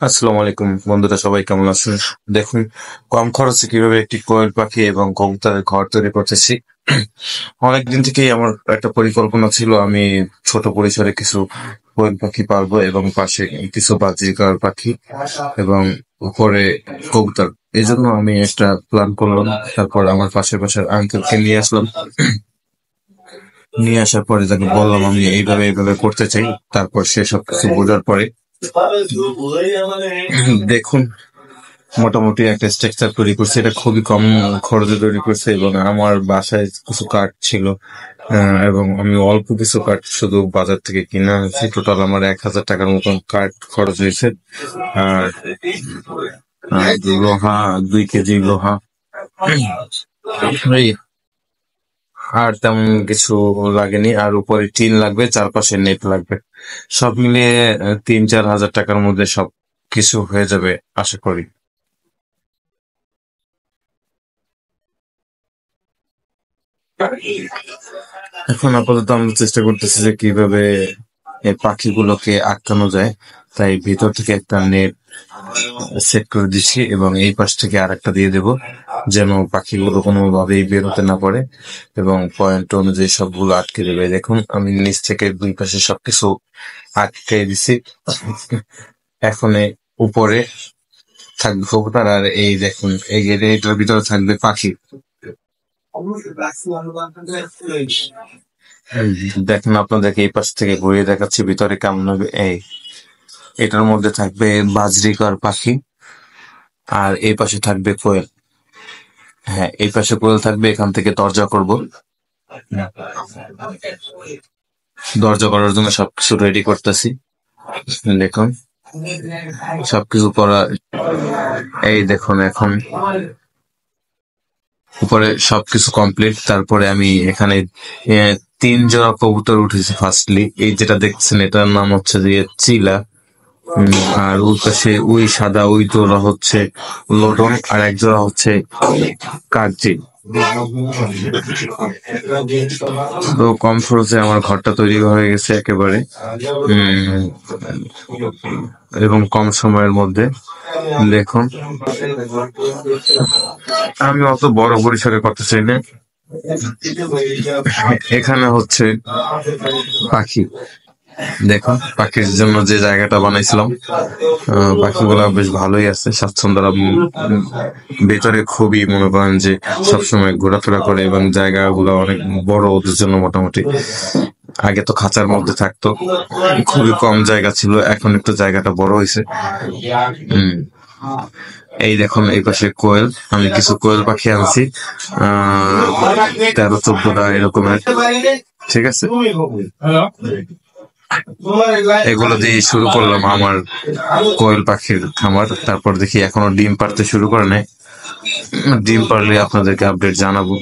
আসসালামু আলাইকুম বন্ধুরা, সবাই কেমন আছেন? দেখুন, কম খরচে কিভাবে একটি কোয়েল পাখি এবং কবুতরের ঘর তৈরি করতেছি। অনেকদিন থেকেই আমার একটা পরিকল্পনা ছিল, আমি ছোট পরিসরে কিছু কোয়েল পাখি পালবো এবং পাশে কিছু বাজিকার পাখি এবং উপরে কবুতর। এই জন্য আমি একটা প্ল্যান করলাম। তারপর আমার পাশের পাশের আঙ্কেলকে নিয়ে আসলাম। নিয়ে আসার পরে তাকে বললাম আমি এইভাবে এইভাবে করতে চাই। তারপর সে সব কিছু বোঝার পরে দেখুন, মোটামুটি একটা স্ট্রাকচার তৈরি করছে। এটা খুবই কম খরচে তৈরি করছে এবং আমার বাসায় কিছু কাঠ ছিল, এবং আমি অল্প কিছু কাঠ শুধু বাজার থেকে কিনে আনছি। টোটাল আমার 1,000 টাকার মতন কাঠ খরচ হয়েছে। আর লোহা, 2 কেজি লোহা, এই আর তেমন কিছু লাগেনি। আর উপরে টিন লাগবে, চারপাশে নেট লাগবে। সব মিলিয়ে 3-4 হাজার টাকার মধ্যে সব কিছু হয়ে যাবে আশা করি। এখন আপাতত আমরা চেষ্টা করতেছি যে কিভাবে এই পাখিগুলোকে আটকানো যায়। তাই ভিতর থেকে একটা নেট সেট করে দিচ্ছি এবং এই পাশ থেকে আরেকটা দিয়ে দেব, যেন পাখিগুলো কোনোভাবেই বেরোতে না পারে এবং পয়েন্ট অনুযায়ী সবগুলো আটকে দেবে। দেখুন, আমি নিচ থেকে দুই পাশে সবকিছু আটকে দিছি। এখন উপরে থাকবে কবুতর, আর এই দেখুন, এই যে এটার ভিতরে থাকবে পাখি। দেখেন, আপনাদেরকে এই পাশ থেকে ঘুরিয়ে দেখাচ্ছি ভিতরে কেমন হবে। এটার মধ্যে থাকবে বাজরিকার পাখি, আর এই পাশে থাকবে কোয়েল। হ্যাঁ, এই পাশে কোয়েল থাকবে। এখান থেকে দরজা করব। দরজা করার জন্য সবকিছু রেডি করতেছি। দেখুন, সবকিছু করা, এই দেখুন, এখন উপরে সবকিছু কমপ্লিট। তারপরে আমি এখানে 3 জোড়া কবুতর উঠেছে। ফার্স্টলি এই যেটা দেখছেন, এটার নাম হচ্ছে যে চিলা। আর ওই পাশে ওই সাদা ওই জোড়া হচ্ছে লটন, আর এক জোড়া হচ্ছে কাগজি। তো কম খরচে আমার ঘরটা তৈরি হয়ে গেছে একেবারে, উম, এবং কম সময়ের মধ্যে। দেখুন, আমি অত বড় পরিসরে করতে চাই না। এখানে হচ্ছে পাখি। দেখুন, পাখির জন্য যে জায়গাটা বানাইছিলাম, পাখিগুলা বেশ ভালোই আছে, স্বাচ্ছন্দ্য। ভেতরে খুবই মনে করেন যে সবসময় ঘোরাফেরা করে এবং জায়গাগুলো অনেক বড় ওদের জন্য মোটামুটি। আগে তো খাঁচার মধ্যে থাকতো, খুবই কম জায়গা ছিল, এখন একটু জায়গাটা বড় হয়েছে। হম এই দেখুন, এই পাশে কোয়েল। আমি কিছু কোয়েল পাখি আনছি, 13-14টা এরকমের। ঠিক আছে, এগুলো দিয়ে শুরু করলাম আমার কোয়েল পাখির খামার। তারপর দেখি এখনো ডিম পাড়তে শুরু করে নাই। ডিম পারলে আপনাদেরকে আপডেট জানাবো।